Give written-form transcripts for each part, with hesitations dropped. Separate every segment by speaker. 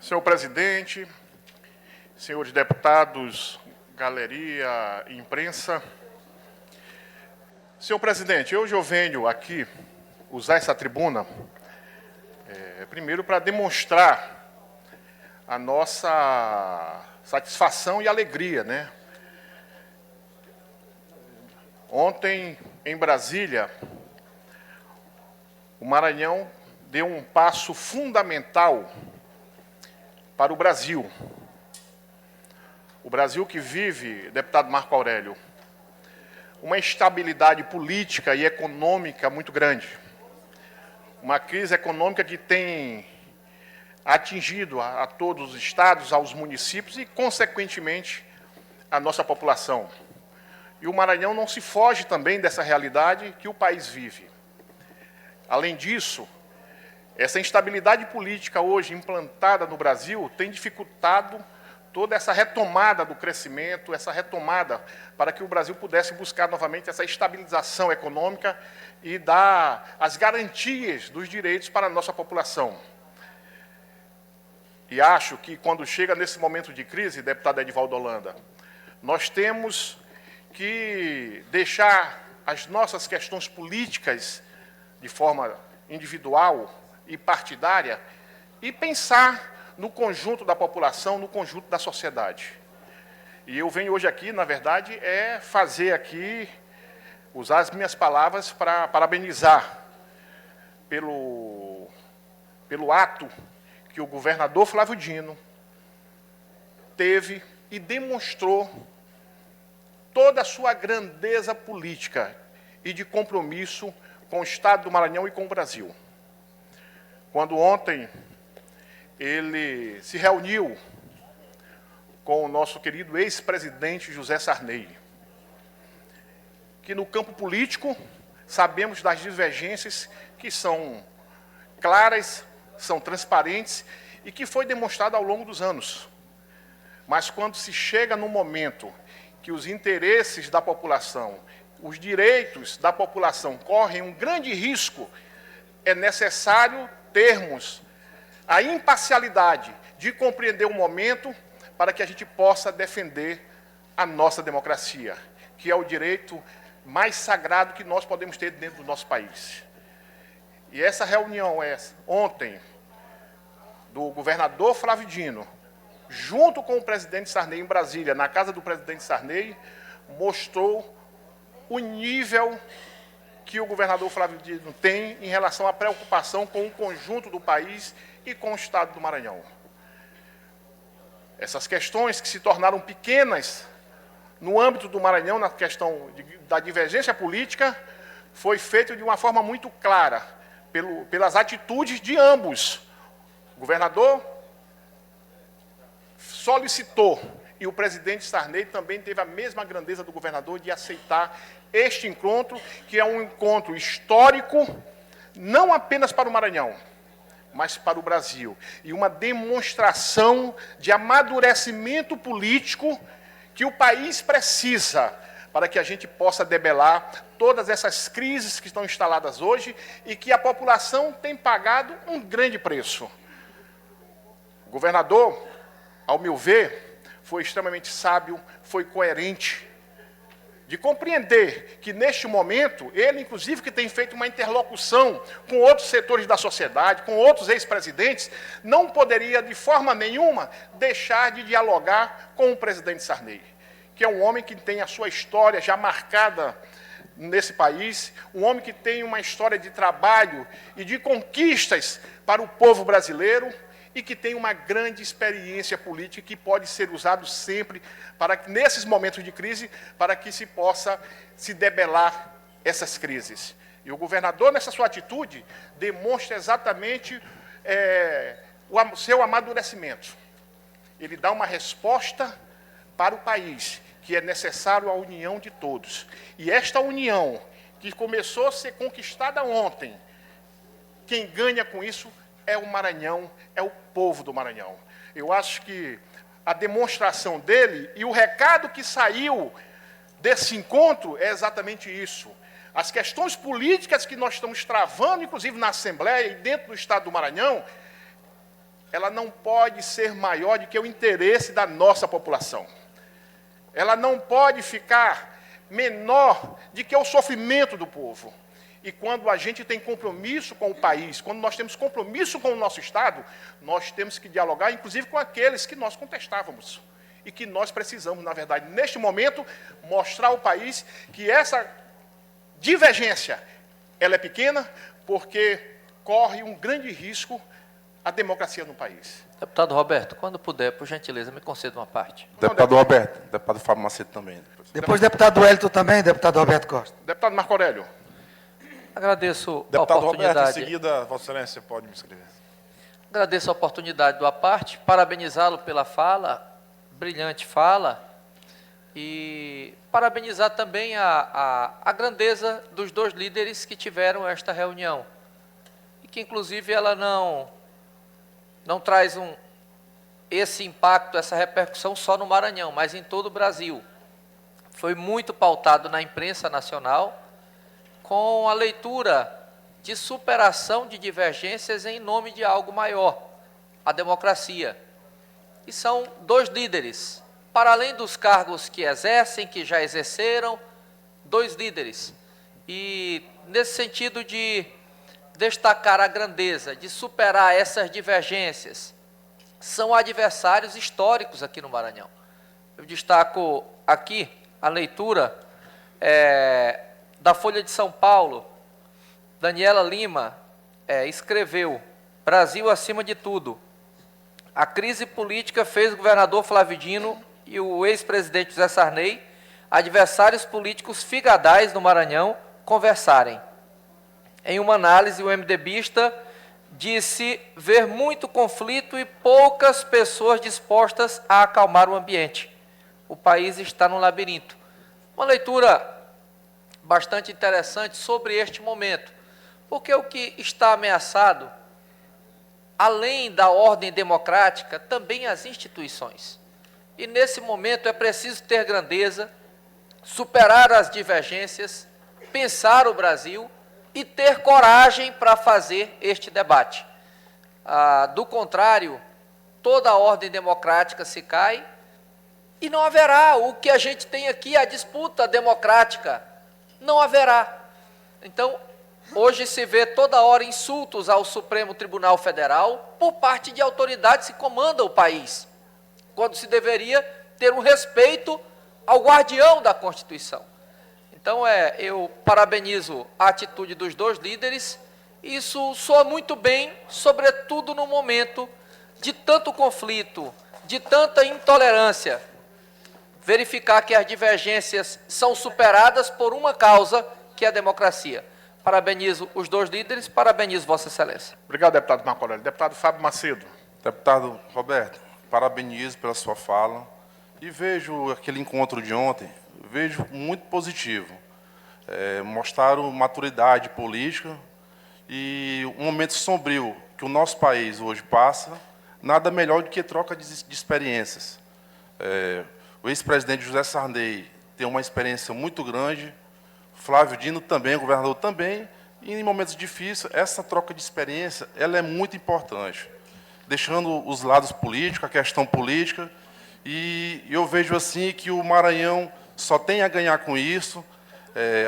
Speaker 1: Senhor presidente, senhores deputados, galeria e imprensa. Senhor presidente, hoje eu venho aqui usar essa tribuna, primeiro para demonstrar a nossa satisfação e alegria, né? Ontem, em Brasília, o Maranhão deu um passo fundamental para o Brasil. O Brasil que vive, deputado Marco Aurélio, uma instabilidade política e econômica muito grande. Uma crise econômica que tem atingido a todos os estados, aos municípios e, consequentemente, a nossa população. E o Maranhão não se foge também dessa realidade que o país vive. Além disso, essa instabilidade política hoje implantada no Brasil tem dificultado toda essa retomada do crescimento, essa retomada para que o Brasil pudesse buscar novamente essa estabilização econômica e dar as garantias dos direitos para a nossa população. E acho que quando chega nesse momento de crise, deputado Edivaldo Holanda, nós temos que deixar as nossas questões políticas de forma individual e partidária e pensar no conjunto da população, no conjunto da sociedade. E eu venho hoje aqui, na verdade, fazer aqui, usar as minhas palavras para parabenizar pelo ato que o governador Flávio Dino teve e demonstrou toda a sua grandeza política e de compromisso com o Estado do Maranhão e com o Brasil. Quando ontem ele se reuniu com o nosso querido ex-presidente José Sarney, que no campo político sabemos das divergências que são claras, são transparentes e que foi demonstrado ao longo dos anos. Mas quando se chega no momento que os interesses da população, os direitos da população correm um grande risco, é necessário termos a imparcialidade de compreender o momento para que a gente possa defender a nossa democracia, que é o direito mais sagrado que nós podemos ter dentro do nosso país. E essa reunião ontem do governador Flávio Dino, junto com o presidente Sarney em Brasília, na casa do presidente Sarney, mostrou o nível que o governador Flávio Dino tem em relação à preocupação com o conjunto do país e com o Estado do Maranhão. Essas questões que se tornaram pequenas no âmbito do Maranhão, na questão da divergência política, foi feito de uma forma muito clara, pelas atitudes de ambos. O governador solicitou, e o presidente Sarney também teve a mesma grandeza do governador de aceitar este encontro, que é um encontro histórico, não apenas para o Maranhão, mas para o Brasil, e uma demonstração de amadurecimento político que o país precisa para que a gente possa debelar todas essas crises que estão instaladas hoje e que a população tem pagado um grande preço. O governador, ao meu ver, foi extremamente sábio, foi coerente, de compreender que, neste momento, ele, inclusive, que tem feito uma interlocução com outros setores da sociedade, com outros ex-presidentes, não poderia, de forma nenhuma, deixar de dialogar com o presidente Sarney, que é um homem que tem a sua história já marcada nesse país, um homem que tem uma história de trabalho e de conquistas para o povo brasileiro, e que tem uma grande experiência política que pode ser usado sempre para que, nesses momentos de crise, para que se possa se debelar essas crises. E o governador, nessa sua atitude, demonstra exatamente o seu amadurecimento. Ele dá uma resposta para o país, que é necessário a união de todos. E esta união, que começou a ser conquistada ontem, quem ganha com isso é o Maranhão, é o povo do Maranhão. Eu acho que a demonstração dele e o recado que saiu desse encontro é exatamente isso. As questões políticas que nós estamos travando, inclusive na Assembleia e dentro do Estado do Maranhão, ela não pode ser maior do que o interesse da nossa população. Ela não pode ficar menor do que o sofrimento do povo. E quando a gente tem compromisso com o país, quando nós temos compromisso com o nosso Estado, nós temos que dialogar, inclusive, com aqueles que nós contestávamos. E que nós precisamos, na verdade, neste momento, mostrar ao país que essa divergência, ela é pequena, porque corre um grande risco a democracia no país.
Speaker 2: Deputado Roberto, quando puder, por gentileza, me conceda uma parte.
Speaker 3: Deputado Roberto, deputado Fábio Macedo também.
Speaker 4: Depois deputado Wellington também, deputado Roberto Costa.
Speaker 1: Deputado Marco Aurélio.
Speaker 2: Agradeço a
Speaker 3: Deputado Roberto,
Speaker 2: oportunidade.
Speaker 3: em seguida, Vossa Excelência pode me inscrever.
Speaker 2: Agradeço a oportunidade do aparte, parabenizá-lo pela fala, brilhante fala, e parabenizar também a grandeza dos dois líderes que tiveram esta reunião. E que, inclusive, ela não traz esse impacto, essa repercussão só no Maranhão, mas em todo o Brasil. Foi muito pautado na imprensa nacional, com a leitura de superação de divergências em nome de algo maior, a democracia. E são dois líderes, para além dos cargos que exercem, que já exerceram, dois líderes. E nesse sentido de destacar a grandeza, de superar essas divergências, são adversários históricos aqui no Maranhão. Eu destaco aqui a leitura da Folha de São Paulo. Daniela Lima escreveu: Brasil acima de tudo. A crise política fez o governador Flávio Dino e o ex-presidente José Sarney, adversários políticos figadais no Maranhão, conversarem. Em uma análise, o MDBista disse ver muito conflito e poucas pessoas dispostas a acalmar o ambiente. O país está num labirinto. Uma leitura bastante interessante sobre este momento, porque o que está ameaçado, além da ordem democrática, também as instituições. E nesse momento é preciso ter grandeza, superar as divergências, pensar o Brasil e ter coragem para fazer este debate. Do contrário, toda a ordem democrática se cai e não haverá o que a gente tem aqui, a disputa democrática. Não haverá. Então, hoje se vê toda hora insultos ao Supremo Tribunal Federal por parte de autoridades que comandam o país, quando se deveria ter um respeito ao guardião da Constituição. Então, eu parabenizo a atitude dos dois líderes. Isso soa muito bem, sobretudo no momento de tanto conflito, de tanta intolerância. Verificar que as divergências são superadas por uma causa, que é a democracia. Parabenizo os dois líderes, parabenizo Vossa Excelência.
Speaker 1: Obrigado, deputado Marco Aurélio. Deputado Fábio Macedo.
Speaker 3: Deputado Roberto, parabenizo pela sua fala e vejo aquele encontro de ontem, vejo muito positivo. Mostraram maturidade política e um momento sombrio que o nosso país hoje passa, nada melhor do que troca de experiências. O ex-presidente José Sarney tem uma experiência muito grande, Flávio Dino também, o governador também, e em momentos difíceis, essa troca de experiência ela é muito importante, deixando os lados políticos, a questão política, e eu vejo assim que o Maranhão só tem a ganhar com isso.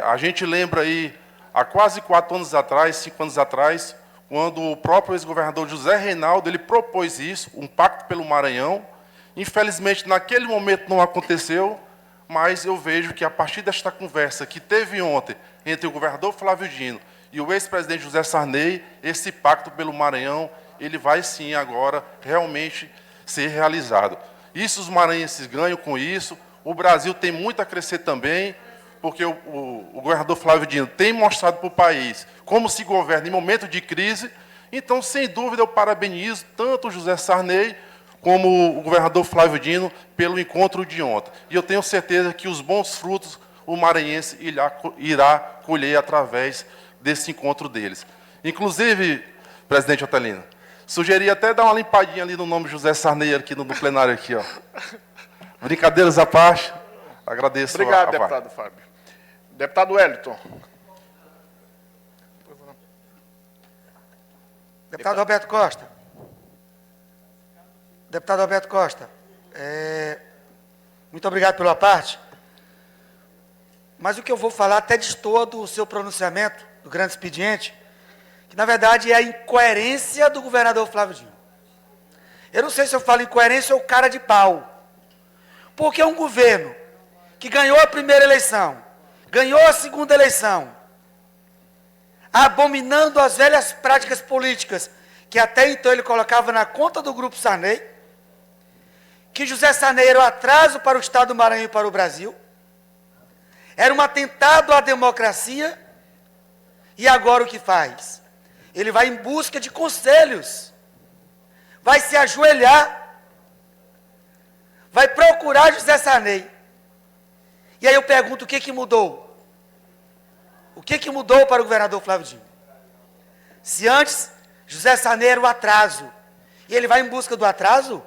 Speaker 3: A gente lembra aí, há quase 4 anos atrás, 5 anos atrás, quando o próprio ex-governador José Reinaldo ele propôs isso, um pacto pelo Maranhão. Infelizmente, naquele momento não aconteceu, mas eu vejo que a partir desta conversa que teve ontem entre o governador Flávio Dino e o ex-presidente José Sarney, esse pacto pelo Maranhão, ele vai sim agora realmente ser realizado. Isso os maranhenses ganham com isso, o Brasil tem muito a crescer também, porque o governador Flávio Dino tem mostrado para o país como se governa em momento de crise. Então, sem dúvida, eu parabenizo tanto o José Sarney como o governador Flávio Dino pelo encontro de ontem. E eu tenho certeza que os bons frutos o maranhense irá colher através desse encontro deles. Inclusive, presidente Otelino, sugeri até dar uma limpadinha ali no nome de José Sarney aqui no plenário aqui, ó. Brincadeiras à parte, agradeço.
Speaker 1: Obrigado, deputado Fábio. Deputado Wellington.
Speaker 4: Deputado Roberto Costa. Deputado Roberto Costa, muito obrigado pela parte, mas o que eu vou falar até destoa do seu pronunciamento, do grande expediente, que na verdade é a incoerência do governador Flávio Dino. Eu não sei se eu falo incoerência ou cara de pau, porque um governo que ganhou a primeira eleição, ganhou a segunda eleição, abominando as velhas práticas políticas que até então ele colocava na conta do Grupo Sarney, que José Sarney era um atraso para o Estado do Maranhão e para o Brasil, era um atentado à democracia, e agora o que faz? Ele vai em busca de conselhos, vai se ajoelhar, vai procurar José Sarney. E aí eu pergunto, o que mudou? O que mudou para o governador Flávio Dino? Se antes José Sarney era o atraso, e ele vai em busca do atraso,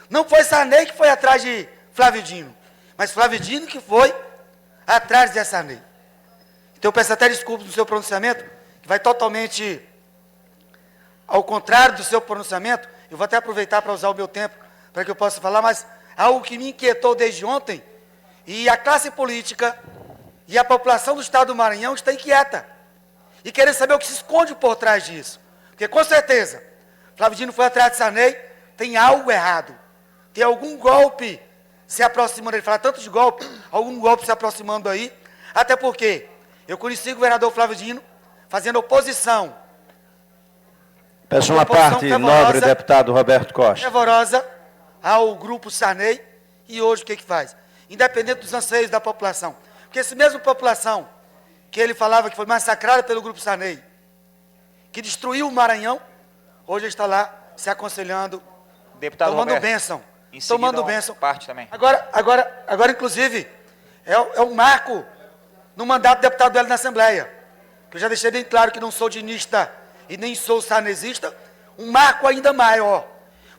Speaker 4: não foi Sarney que foi atrás de Flávio Dino, mas Flávio Dino que foi atrás de José Sarney. Então eu peço até desculpas no seu pronunciamento, que vai totalmente ao contrário do seu pronunciamento. Eu vou até aproveitar para usar o meu tempo, para que eu possa falar, mas algo que me inquietou desde ontem, e a classe política e a população do Estado do Maranhão está inquieta, e querendo saber o que se esconde por trás disso. Porque com certeza, Flávio Dino foi atrás de Sarney, tem algo errado, tem algum golpe se aproximando, ele fala tanto de golpe, algum golpe se aproximando aí, até porque eu conheci o governador Flávio Dino fazendo oposição.
Speaker 5: Peço uma parte, nobre deputado Roberto Costa.
Speaker 4: Fervorosa ao Grupo Sarney, e hoje o que faz? Independente dos anseios da população. Porque essa mesma população que ele falava que foi massacrada pelo Grupo Sarney, que destruiu o Maranhão, hoje ele está lá se aconselhando,
Speaker 6: deputado
Speaker 4: tomando
Speaker 6: Roberto,
Speaker 4: bênção.
Speaker 6: em seguida,
Speaker 4: Tomando bênção.
Speaker 6: parte também.
Speaker 4: Agora, inclusive, é um marco no mandato do deputado Hélio na Assembleia. Que eu já deixei bem claro que não sou dinista e nem sou sarnesista. Um marco ainda maior.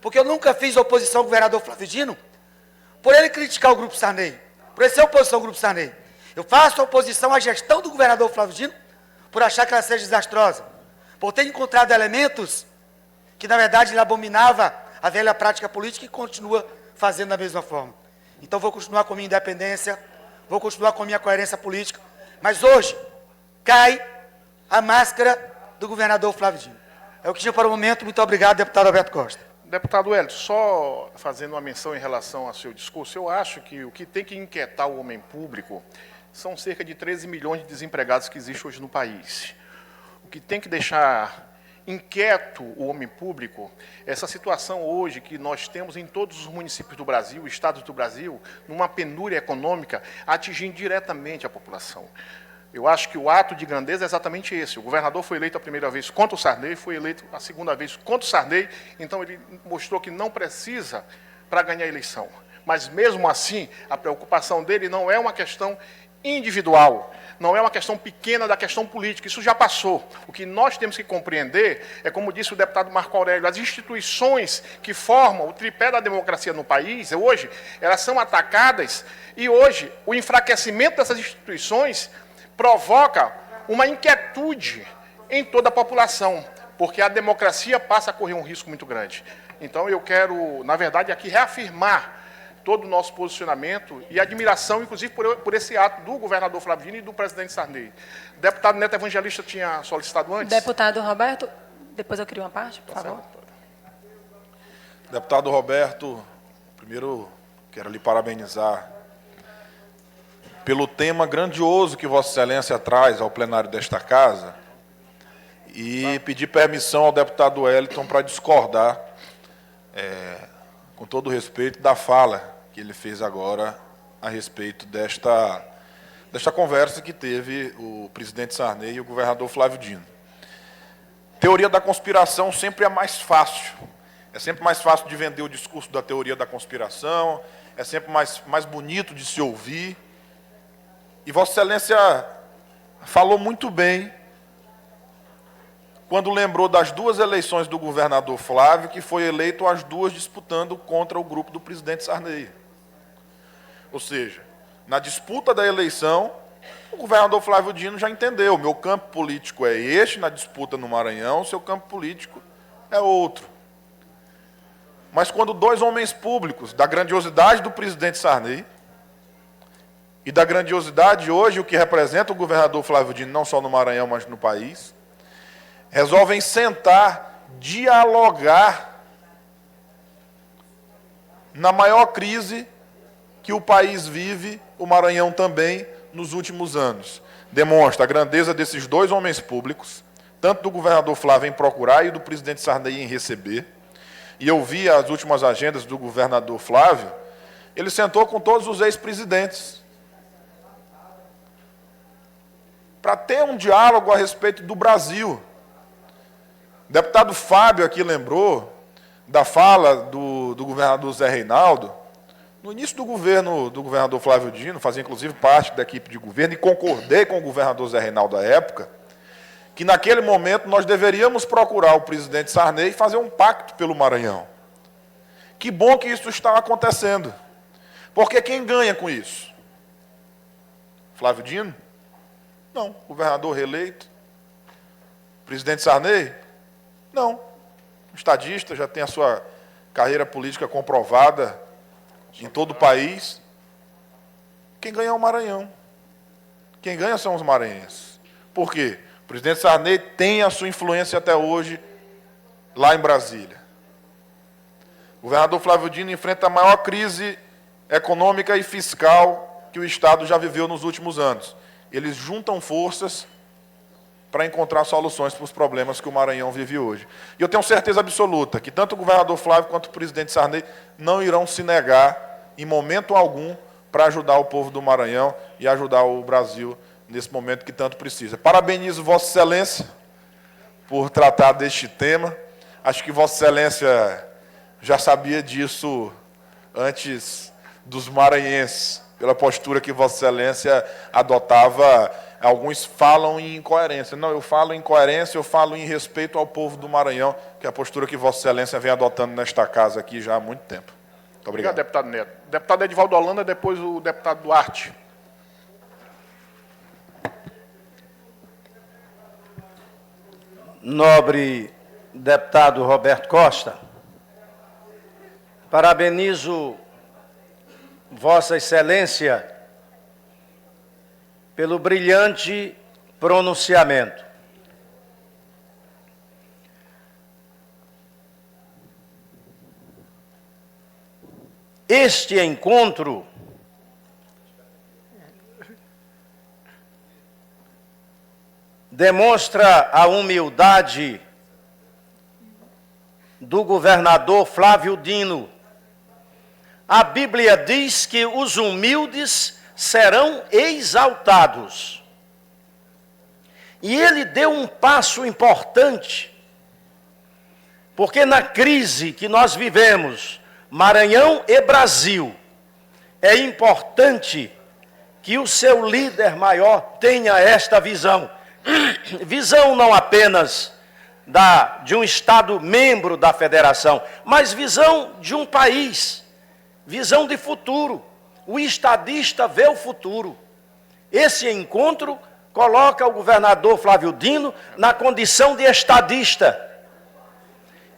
Speaker 4: Porque eu nunca fiz oposição ao governador Flávio Dino por ele criticar o Grupo Sarney, por ele ser oposição ao Grupo Sarney. Eu faço oposição à gestão do governador Flávio Dino por achar que ela seja desastrosa. Por ter encontrado elementos que, na verdade, ele abominava a velha prática política e continua fazendo da mesma forma. Então, vou continuar com a minha independência, vou continuar com a minha coerência política, mas hoje cai a máscara do governador Flávio Dino. É o que tinha para o momento. Muito obrigado, deputado Roberto Costa.
Speaker 1: Deputado Hélio, só fazendo uma menção em relação ao seu discurso, eu acho que o que tem que inquietar o homem público são cerca de 13 milhões de desempregados que existem hoje no país. O que tem que deixar inquieto o homem público, essa situação hoje que nós temos em todos os municípios do Brasil, estados do Brasil, numa penúria econômica, atingindo diretamente a população. Eu acho que o ato de grandeza é exatamente esse. O governador foi eleito a primeira vez contra o Sarney, foi eleito a segunda vez contra o Sarney, então ele mostrou que não precisa para ganhar a eleição. Mas mesmo assim, a preocupação dele não é uma questão individual, não é uma questão pequena da questão política, isso já passou. O que nós temos que compreender é, como disse o deputado Marco Aurélio, as instituições que formam o tripé da democracia no país, hoje, elas são atacadas, e hoje o enfraquecimento dessas instituições provoca uma inquietude em toda a população, porque a democracia passa a correr um risco muito grande. Então eu quero, na verdade, aqui reafirmar todo o nosso posicionamento e admiração, inclusive, por esse ato do governador Flávio Dino e do presidente Sarney. O deputado Neto Evangelista tinha solicitado antes?
Speaker 7: Deputado Roberto, depois eu queria uma parte, por favor.
Speaker 3: Deputado Roberto, primeiro quero lhe parabenizar pelo tema grandioso que Vossa Excelência traz ao plenário desta Casa e pedir permissão ao deputado Wellington para discordar, com todo o respeito, da fala que ele fez agora a respeito desta conversa que teve o presidente Sarney e o governador Flávio Dino. Teoria da conspiração sempre é mais fácil. É sempre mais fácil de vender o discurso da teoria da conspiração, é sempre mais bonito de se ouvir. E Vossa Excelência falou muito bem quando lembrou das duas eleições do governador Flávio, que foi eleito as duas disputando contra o grupo do presidente Sarney. Ou seja, na disputa da eleição, o governador Flávio Dino já entendeu, meu campo político é este, na disputa no Maranhão, o seu campo político é outro.
Speaker 6: Mas quando dois homens públicos, da grandiosidade do presidente Sarney e da grandiosidade hoje, o que representa o governador Flávio Dino, não só no Maranhão, mas no país, resolvem sentar, dialogar na maior crise que o país vive, o Maranhão também, nos últimos anos. Demonstra a grandeza desses dois homens públicos, tanto do governador Flávio em procurar e do presidente Sarney em receber. E eu vi as últimas agendas do governador Flávio, ele sentou com todos os ex-presidentes para ter um diálogo a respeito do Brasil. O deputado Fábio aqui lembrou da fala do governador Zé Reinaldo, no início do governo do governador Flávio Dino, fazia inclusive parte da equipe de governo, e concordei com o governador Zé Reinaldo à época, que naquele momento nós deveríamos procurar o presidente Sarney e fazer um pacto pelo Maranhão. Que bom que isso está acontecendo. Porque quem ganha com isso? Flávio Dino? Não. Governador reeleito? Presidente Sarney? Não. Estadista, já tem a sua carreira política comprovada em todo o país. Quem ganha é o Maranhão. Quem ganha são os maranhenses. Por quê? O presidente Sarney tem a sua influência até hoje lá em Brasília. O governador Flávio Dino enfrenta a maior crise econômica e fiscal que o Estado já viveu nos últimos anos. Eles juntam forças para encontrar soluções para os problemas que o Maranhão vive hoje. E eu tenho certeza absoluta que tanto o governador Flávio quanto o presidente Sarney não irão se negar, em momento algum, para ajudar o povo do Maranhão e ajudar o Brasil nesse momento que tanto precisa. Parabenizo Vossa Excelência por tratar deste tema. Acho que Vossa Excelência já sabia disso antes dos maranhenses, pela postura que Vossa Excelência adotava. Alguns falam em incoerência. Não, eu falo em coerência, eu falo em respeito ao povo do Maranhão, que é a postura que Vossa Excelência vem adotando nesta casa aqui já há muito tempo. Muito obrigado.
Speaker 1: Obrigado, deputado Neto. Deputado Edivaldo Holanda, depois o deputado Duarte.
Speaker 5: Nobre deputado Roberto Costa, parabenizo Vossa Excelência pelo brilhante pronunciamento. Este encontro demonstra a humildade do governador Flávio Dino. A Bíblia diz que os humildes serão exaltados. E ele deu um passo importante, porque na crise que nós vivemos, Maranhão e Brasil, é importante que o seu líder maior tenha esta visão. Visão não apenas de um Estado membro da federação, mas visão de um país, visão de futuro. O estadista vê o futuro. Esse encontro coloca o governador Flávio Dino na condição de estadista.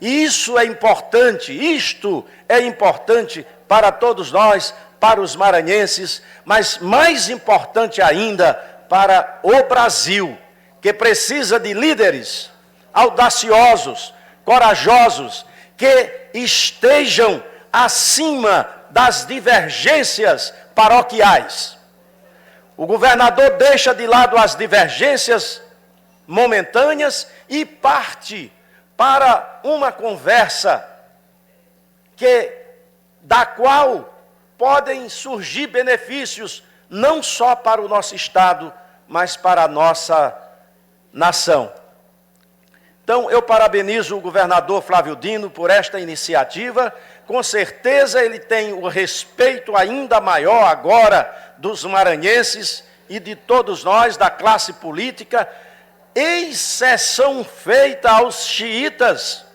Speaker 5: Isso é importante, isto é importante para todos nós, para os maranhenses, mas mais importante ainda para o Brasil, que precisa de líderes audaciosos, corajosos, que estejam acima das divergências paroquiais. O governador deixa de lado as divergências momentâneas e parte para uma conversa da qual podem surgir benefícios não só para o nosso Estado, mas para a nossa nação. Então, eu parabenizo o governador Flávio Dino por esta iniciativa. Com certeza ele tem o respeito ainda maior agora dos maranhenses e de todos nós, da classe política, exceção feita aos xiitas,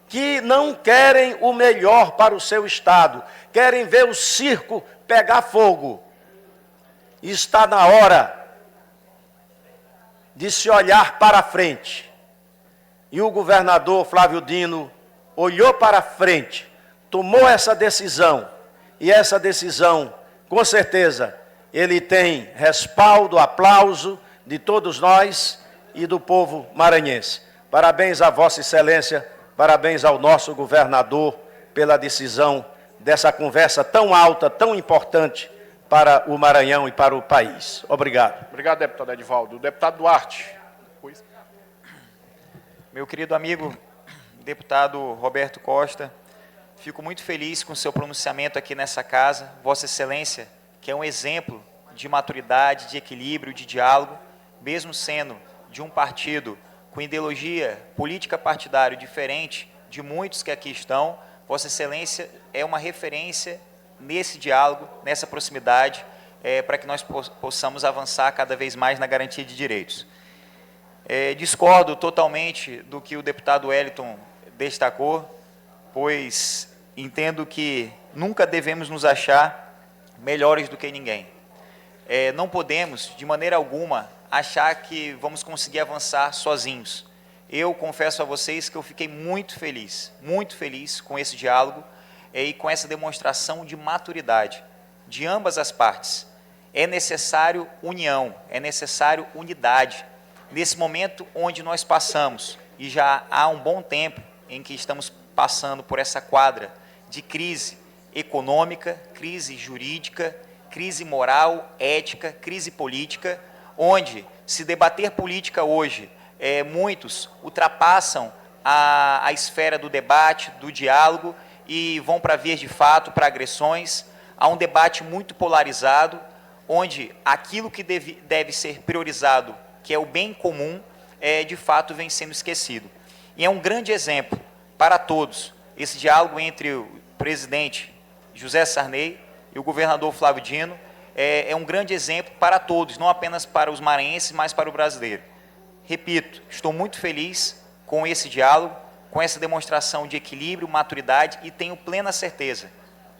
Speaker 5: que não querem o melhor para o seu Estado, querem ver o circo pegar fogo. Está na hora de se olhar para frente. E o governador Flávio Dino olhou para frente, tomou essa decisão, e essa decisão, com certeza, ele tem respaldo, aplauso de todos nós e do povo maranhense. Parabéns a Vossa Excelência, parabéns ao nosso governador pela decisão dessa conversa tão alta, tão importante para o Maranhão e para o país. Obrigado.
Speaker 1: Obrigado, deputado Edivaldo. O deputado Duarte. Pois.
Speaker 8: Meu querido amigo, deputado Roberto Costa, fico muito feliz com o seu pronunciamento aqui nessa casa. Vossa Excelência, que é um exemplo de maturidade, de equilíbrio, de diálogo, mesmo sendo de um partido com ideologia política partidária diferente de muitos que aqui estão, Vossa Excelência é uma referência nesse diálogo, nessa proximidade, para que nós possamos avançar cada vez mais na garantia de direitos. Discordo totalmente do que o deputado Wellington destacou, pois entendo que nunca devemos nos achar melhores do que ninguém. Não podemos, de maneira alguma, achar que vamos conseguir avançar sozinhos. Eu confesso a vocês que eu fiquei muito feliz com esse diálogo e com essa demonstração de maturidade de ambas as partes. É necessário união, é necessário unidade. Nesse momento onde nós passamos, e já há um bom tempo em que estamos passando por essa quadra de crise econômica, crise jurídica, crise moral, ética, crise política, onde se debater política hoje, muitos ultrapassam a esfera do debate, do diálogo e vão para vias de fato, para agressões. Há um debate muito polarizado, onde aquilo que deve ser priorizado, que é o bem comum, de fato vem sendo esquecido. E é um grande exemplo para todos, esse diálogo entre o presidente José Sarney e o governador Flávio Dino, é um grande exemplo para todos, não apenas para os maranhenses, mas para o brasileiro. Repito, estou muito feliz com esse diálogo, com essa demonstração de equilíbrio, maturidade, e tenho plena certeza,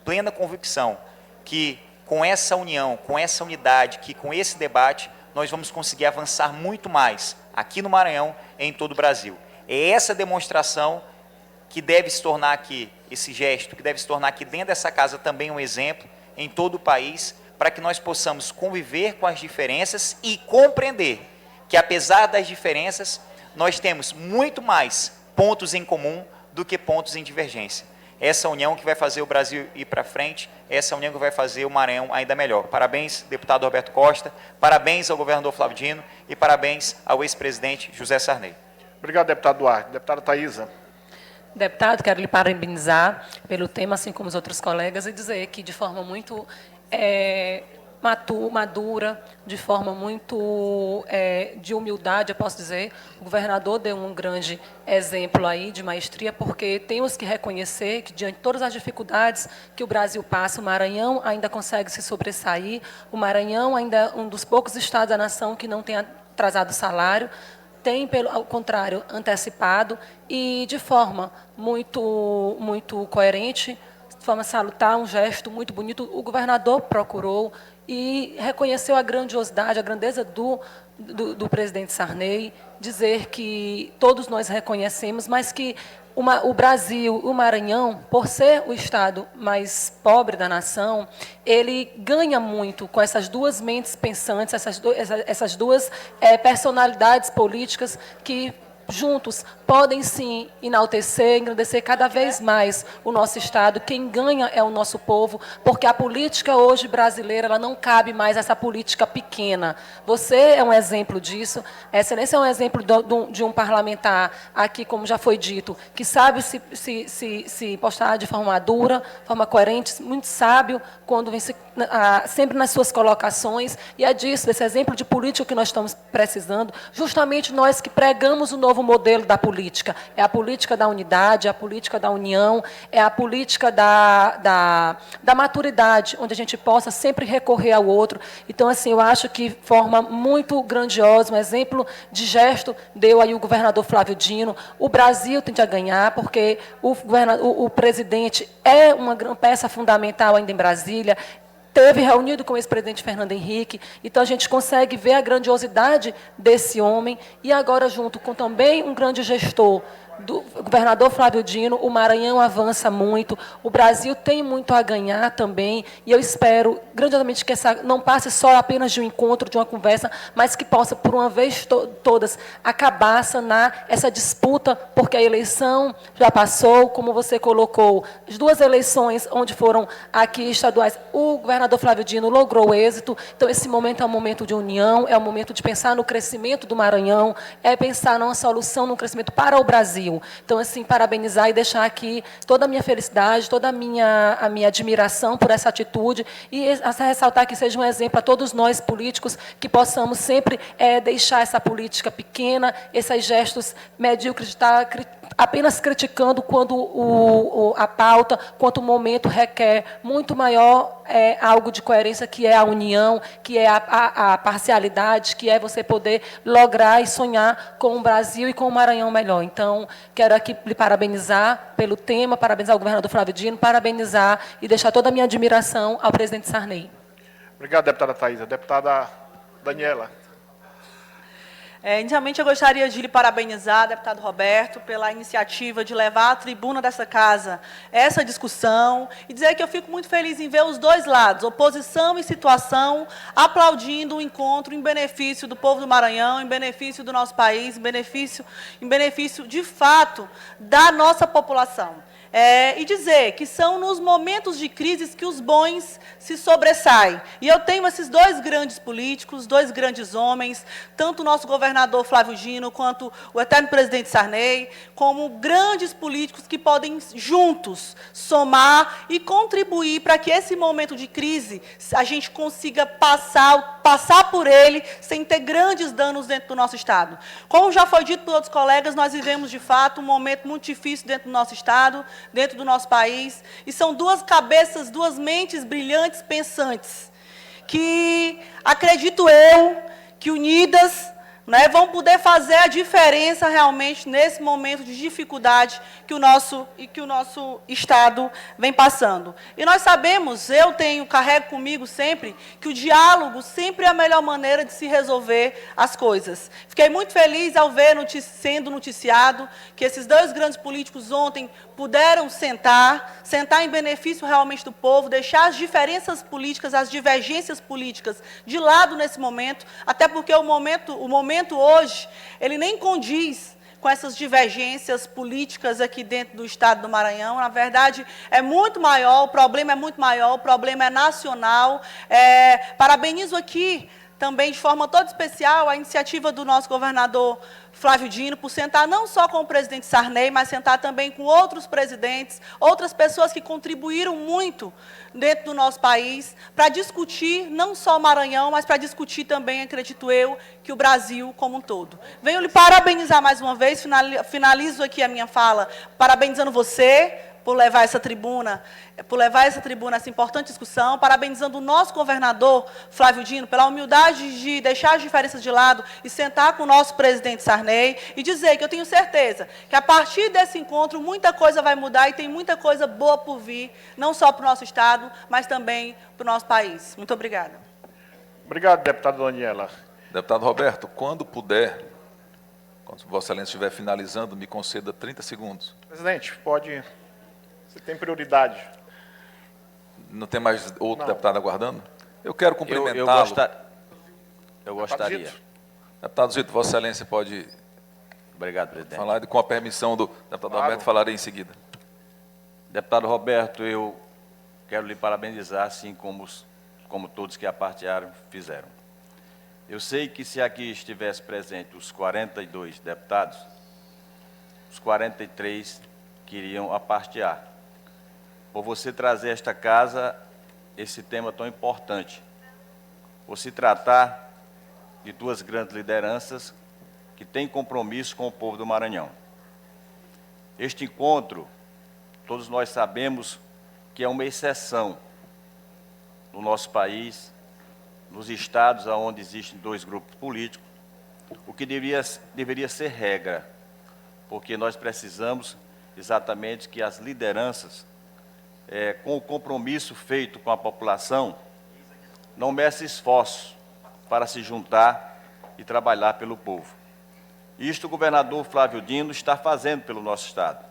Speaker 8: plena convicção, que com essa união, com essa unidade, que com esse debate, nós vamos conseguir avançar muito mais aqui no Maranhão e em todo o Brasil. É essa demonstração que deve se tornar aqui, esse gesto, que deve se tornar aqui dentro dessa casa também um exemplo em todo o país, para que nós possamos conviver com as diferenças e compreender que, apesar das diferenças, nós temos muito mais pontos em comum do que pontos em divergência. Essa união que vai fazer o Brasil ir para frente, essa união que vai fazer o Maranhão ainda melhor. Parabéns, deputado Roberto Costa, parabéns ao governador Flávio Dino e parabéns ao ex-presidente José Sarney.
Speaker 1: Obrigado, deputado Duarte. Deputada Thaisa.
Speaker 7: Deputado, quero lhe parabenizar pelo tema, assim como os outros colegas, e dizer que, de forma muito madura, de forma muito de humildade, eu posso dizer, o governador deu um grande exemplo aí de maestria, porque temos que reconhecer que, diante de todas as dificuldades que o Brasil passa, o Maranhão ainda consegue se sobressair, o Maranhão ainda é um dos poucos estados da nação que não tem atrasado o salário, tem, ao contrário, antecipado, e de forma muito coerente, de forma salutar, um gesto muito bonito, o governador procurou e reconheceu a grandiosidade, a grandeza do presidente Sarney, dizer que todos nós reconhecemos, mas que o Brasil, o Maranhão, por ser o estado mais pobre da nação, ele ganha muito com essas duas mentes pensantes, essas duas personalidades políticas que juntos podem sim enaltecer, engrandecer cada vez mais o nosso estado. Quem ganha é o nosso povo, porque a política hoje brasileira, ela não cabe mais essa política pequena. Você é um exemplo disso, a Excelência é um exemplo de um parlamentar aqui, como já foi dito, que sabe se postar de forma madura, de forma coerente, muito sábio, quando vem sempre nas suas colocações, e é disso, desse exemplo de política que nós estamos precisando, justamente nós que pregamos o novo modelo da política. É a política da unidade, é a política da união, é a política da maturidade, onde a gente possa sempre recorrer ao outro. Então, assim, eu acho que forma muito grandiosa, um exemplo de gesto deu aí o governador Flávio Dino. O Brasil tende a ganhar, porque o presidente é uma peça fundamental ainda em Brasília, teve reunido com o ex-presidente Fernando Henrique, então a gente consegue ver a grandiosidade desse homem, e agora junto com também um grande gestor do governador Flávio Dino, o Maranhão avança muito, o Brasil tem muito a ganhar também, e eu espero grandiosamente que essa não passe só apenas de um encontro, de uma conversa, mas que possa, por uma vez todas, acabar, sanar essa disputa, porque a eleição já passou, como você colocou, as 2 eleições onde foram aqui estaduais, o governador Flávio Dino logrou êxito, então esse momento é um momento de união, é um momento de pensar no crescimento do Maranhão, é pensar numa solução, num crescimento para o Brasil. Então, assim, parabenizar e deixar aqui toda a minha felicidade, toda a minha admiração por essa atitude e ressaltar que seja um exemplo a todos nós políticos que possamos sempre deixar essa política pequena, esses gestos medíocres de estar apenas criticando quando a pauta, quanto o momento requer muito maior algo de coerência, que é a união, que é a parcialidade, que é você poder lograr e sonhar com o Brasil e com o Maranhão melhor. Então, quero aqui lhe parabenizar pelo tema, parabenizar o governador Flávio Dino, parabenizar e deixar toda a minha admiração ao presidente Sarney.
Speaker 1: Obrigado, deputada Thaisa. Deputada Daniela.
Speaker 9: Inicialmente, eu gostaria de lhe parabenizar, deputado Roberto, pela iniciativa de levar à tribuna dessa casa essa discussão e dizer que eu fico muito feliz em ver os dois lados, oposição e situação, aplaudindo o encontro em benefício do povo do Maranhão, em benefício do nosso país, em benefício de fato, da nossa população. E dizer que são nos momentos de crise que os bons se sobressaem. E eu tenho esses 2 grandes políticos, 2 grandes homens, tanto o nosso governador Flávio Dino, quanto o eterno presidente Sarney, como grandes políticos que podem juntos somar e contribuir para que esse momento de crise a gente consiga passar por ele sem ter grandes danos dentro do nosso Estado. Como já foi dito por outros colegas, nós vivemos, de fato, um momento muito difícil dentro do nosso Estado, dentro do nosso país, e são 2 cabeças, 2 mentes brilhantes, pensantes, que, acredito eu, que unidas, vão poder fazer a diferença realmente nesse momento de dificuldade que o nosso Estado vem passando. E nós sabemos, carrego comigo sempre, que o diálogo sempre é a melhor maneira de se resolver as coisas. Fiquei muito feliz ao ver sendo noticiado que esses 2 grandes políticos ontem puderam sentar em benefício realmente do povo, deixar as diferenças políticas, as divergências políticas de lado nesse momento, até porque o momento hoje, ele nem condiz com essas divergências políticas aqui dentro do Estado do Maranhão. Na verdade, é muito maior, o problema é muito maior, o problema é nacional. Parabenizo aqui também, de forma toda especial, a iniciativa do nosso governador Flávio Dino, por sentar não só com o presidente Sarney, mas sentar também com outros presidentes, outras pessoas que contribuíram muito dentro do nosso país, para discutir não só o Maranhão, mas para discutir também, acredito eu, que o Brasil como um todo. Venho lhe parabenizar mais uma vez, finalizo aqui a minha fala, parabenizando você, por levar essa tribuna, essa importante discussão, parabenizando o nosso governador, Flávio Dino, pela humildade de deixar as diferenças de lado e sentar com o nosso presidente Sarney e dizer que eu tenho certeza que, a partir desse encontro, muita coisa vai mudar e tem muita coisa boa por vir, não só para o nosso Estado, mas também para o nosso país. Muito obrigada.
Speaker 1: Obrigado, deputada Daniela.
Speaker 10: Deputado Roberto, quando puder, quando Vossa Excelência estiver finalizando, me conceda 30 segundos.
Speaker 1: Presidente, pode... Você tem prioridade.
Speaker 10: Não tem mais outro deputado aguardando? Eu quero cumprimentá-lo.
Speaker 11: Eu gostaria.
Speaker 10: Deputado Zito, Vossa Excelência pode...
Speaker 11: Obrigado, presidente.
Speaker 10: Falar, com a permissão do deputado Roberto, falarei em seguida.
Speaker 11: Deputado Roberto, eu quero lhe parabenizar, assim como todos que apartearam fizeram. Eu sei que se aqui estivesse presente os 42 deputados, os 43 queriam apartear. Por você trazer a esta casa esse tema tão importante, por se tratar de 2 grandes lideranças que têm compromisso com o povo do Maranhão. Este encontro, todos nós sabemos que é uma exceção no nosso país, nos estados onde existem 2 grupos políticos, o que deveria ser regra, porque nós precisamos exatamente que as lideranças, com o compromisso feito com a população, não meçam esforços para se juntar e trabalhar pelo povo. Isto o governador Flávio Dino está fazendo pelo nosso Estado.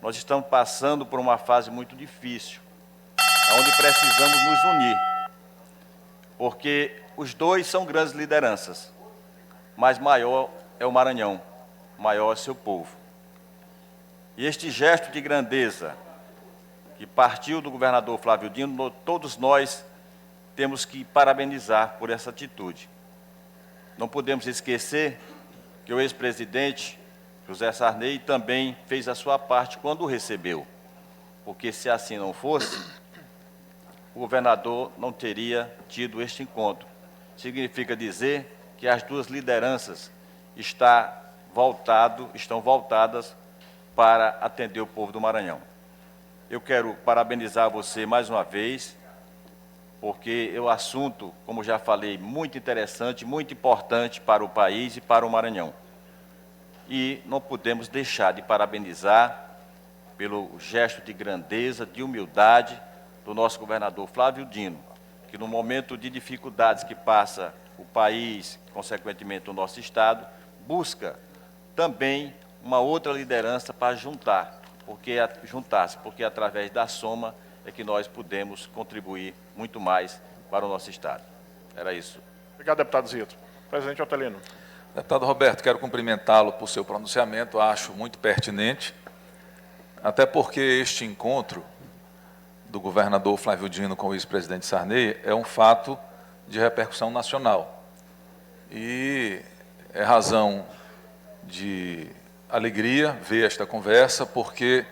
Speaker 11: Nós estamos passando por uma fase muito difícil, onde precisamos nos unir, porque os dois são grandes lideranças, mas maior é o Maranhão, maior é seu povo. E este gesto de grandeza que partiu do governador Flávio Dino, todos nós temos que parabenizar por essa atitude. Não podemos esquecer que o ex-presidente José Sarney também fez a sua parte quando o recebeu, porque se assim não fosse, o governador não teria tido este encontro. Significa dizer que as duas lideranças estão voltadas para atender o povo do Maranhão. Eu quero parabenizar você mais uma vez, porque é um assunto, como já falei, muito interessante, muito importante para o país e para o Maranhão. E não podemos deixar de parabenizar pelo gesto de grandeza, de humildade do nosso governador Flávio Dino, que no momento de dificuldades que passa o país, consequentemente o nosso Estado, busca também uma outra liderança para juntar-se, porque através da soma é que nós podemos contribuir muito mais para o nosso Estado. Era isso.
Speaker 1: Obrigado, deputado Zito. Presidente Otelino.
Speaker 10: Deputado Roberto, quero cumprimentá-lo por seu pronunciamento, acho muito pertinente, até porque este encontro do governador Flávio Dino com o ex-presidente Sarney é um fato de repercussão nacional. E é razão de alegria ver esta conversa, porque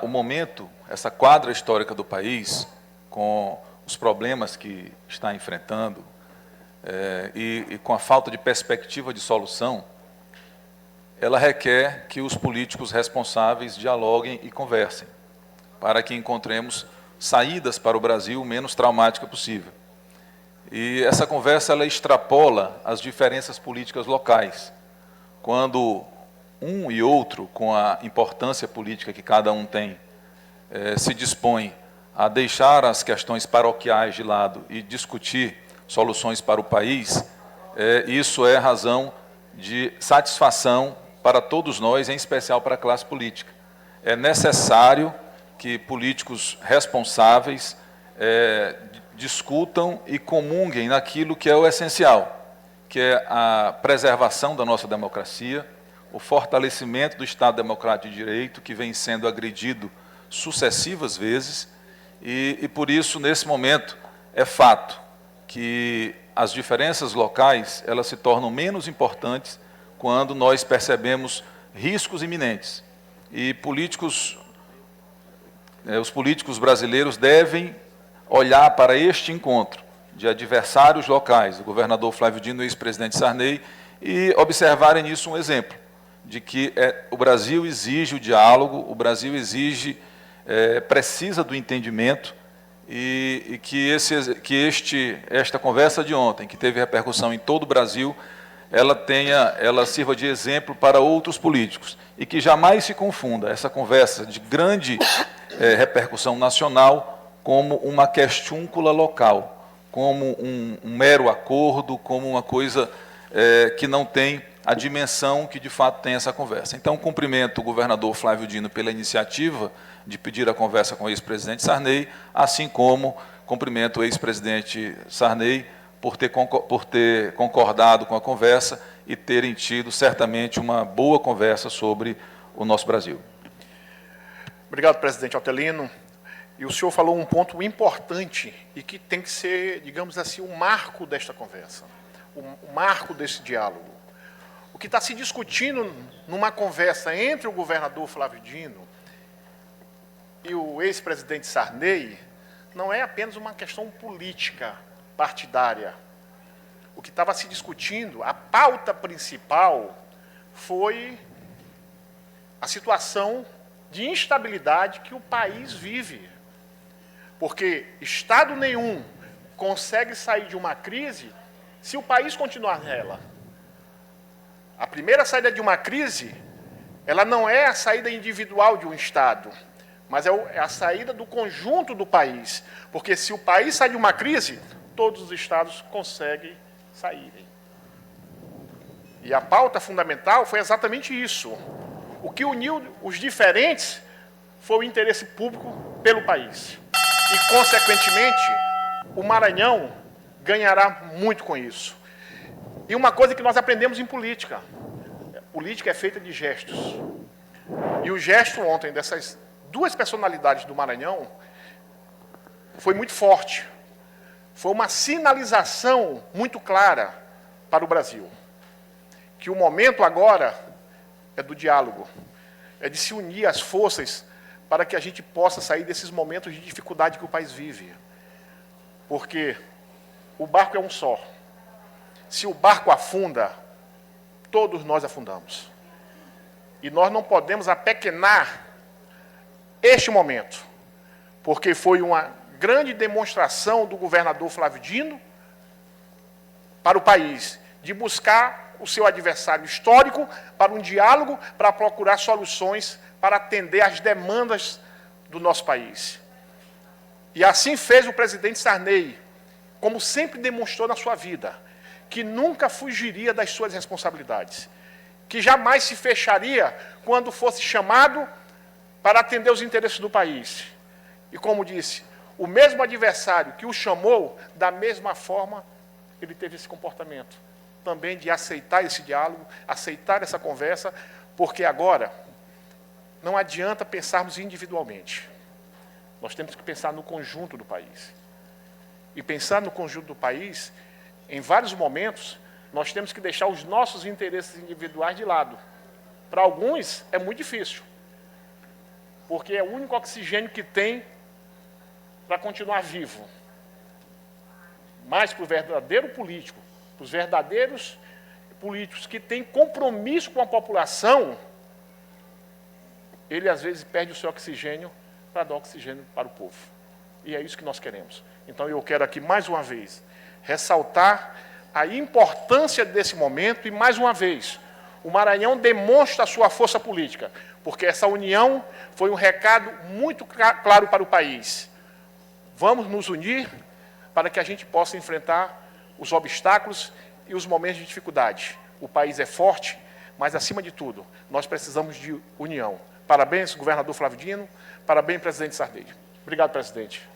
Speaker 10: o momento, essa quadra histórica do país, com os problemas que está enfrentando, e com a falta de perspectiva de solução, ela requer que os políticos responsáveis dialoguem e conversem, para que encontremos saídas para o Brasil o menos traumática possível. E essa conversa ela extrapola as diferenças políticas locais. Quando um e outro, com a importância política que cada um tem, se dispõe a deixar as questões paroquiais de lado e discutir soluções para o país, isso é razão de satisfação para todos nós, em especial para a classe política. É necessário que políticos responsáveis discutam e comunguem naquilo que é o essencial, que é a preservação da nossa democracia, o fortalecimento do Estado Democrático de Direito, que vem sendo agredido sucessivas vezes, e por isso, nesse momento, é fato que as diferenças locais elas se tornam menos importantes quando nós percebemos riscos iminentes. E os políticos brasileiros devem olhar para este encontro de adversários locais, o governador Flávio Dino e o ex-presidente Sarney, e observarem nisso um exemplo de que o Brasil exige o diálogo, o Brasil precisa do entendimento, e que esta conversa de ontem, que teve repercussão em todo o Brasil, ela sirva de exemplo para outros políticos, e que jamais se confunda essa conversa de grande repercussão nacional como uma questiúncula local, como um mero acordo, como uma coisa que não tem a dimensão que de fato tem essa conversa. Então, cumprimento o governador Flávio Dino pela iniciativa de pedir a conversa com o ex-presidente Sarney, assim como cumprimento o ex-presidente Sarney por ter concordado com a conversa e terem tido certamente uma boa conversa sobre o nosso Brasil.
Speaker 1: Obrigado, presidente Otelino. E o senhor falou um ponto importante e que tem que ser, digamos assim, o marco desta conversa, o marco desse diálogo. O que está se discutindo numa conversa entre o governador Flávio Dino e o ex-presidente Sarney não é apenas uma questão política, partidária. O que estava se discutindo, a pauta principal, foi a situação de instabilidade que o país vive. Porque Estado nenhum consegue sair de uma crise se o país continuar nela. A primeira saída de uma crise, ela não é a saída individual de um Estado, mas é a saída do conjunto do país. Porque se o país sai de uma crise, todos os Estados conseguem sair. E a pauta fundamental foi exatamente isso. O que uniu os diferentes foi o interesse público pelo país. E, consequentemente, o Maranhão ganhará muito com isso. E uma coisa que nós aprendemos em política. Política é feita de gestos. E o gesto ontem dessas duas personalidades do Maranhão foi muito forte. Foi uma sinalização muito clara para o Brasil. Que o momento agora é do diálogo. É de se unir as forças para que a gente possa sair desses momentos de dificuldade que o país vive. Porque o barco é um só. Se o barco afunda, todos nós afundamos. E nós não podemos apequenar este momento, porque foi uma grande demonstração do governador Flávio Dino para o país, de buscar o seu adversário histórico para um diálogo, para procurar soluções, para atender às demandas do nosso país. E assim fez o presidente Sarney, como sempre demonstrou na sua vida, que nunca fugiria das suas responsabilidades, que jamais se fecharia quando fosse chamado para atender os interesses do país. E como disse, o mesmo adversário que o chamou, da mesma forma, ele teve esse comportamento, também de aceitar esse diálogo, aceitar essa conversa, porque agora não adianta pensarmos individualmente. Nós temos que pensar no conjunto do país. E pensar no conjunto do país, em vários momentos, nós temos que deixar os nossos interesses individuais de lado. Para alguns, é muito difícil, porque é o único oxigênio que tem para continuar vivo. Mas para o verdadeiro político, para os verdadeiros políticos que têm compromisso com a população, ele às vezes perde o seu oxigênio para dar oxigênio para o povo. E é isso que nós queremos. Então eu quero aqui mais uma vez ressaltar a importância desse momento e mais uma vez o Maranhão demonstra a sua força política, porque essa união foi um recado muito claro para o país. Vamos nos unir para que a gente possa enfrentar os obstáculos e os momentos de dificuldade. O país é forte, mas, acima de tudo, nós precisamos de união. Parabéns, governador Flávio Dino. Parabéns, presidente Sarney. Obrigado, presidente.